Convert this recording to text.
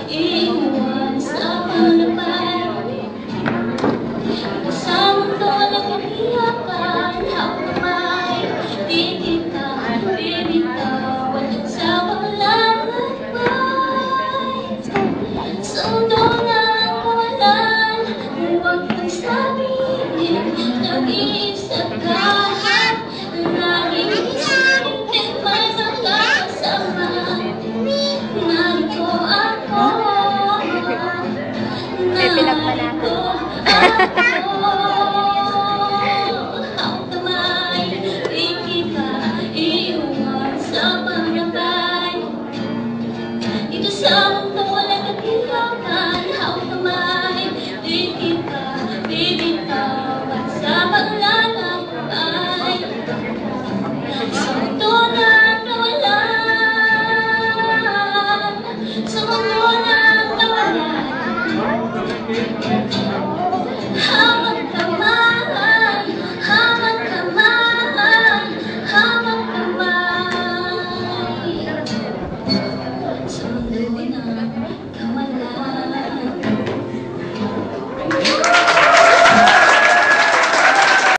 iiwan sa harapan. Sa mundo nag-iiyakan, hawak kamay, di kita bibitawan sa walang hanggan. Sa mundo na kawalan, huwag kang sabihin, nag-iisa ka. Laging isipin, may magkakasama. Narito ako, narito ako. Hawak kamay, di kita iiwan sa harapan. Dito sa mundo walang katiyakan, hawak kamay, di kita bibitawan sa paglalakbay. Sa mundo na kawalan, sa mundo na kawalan,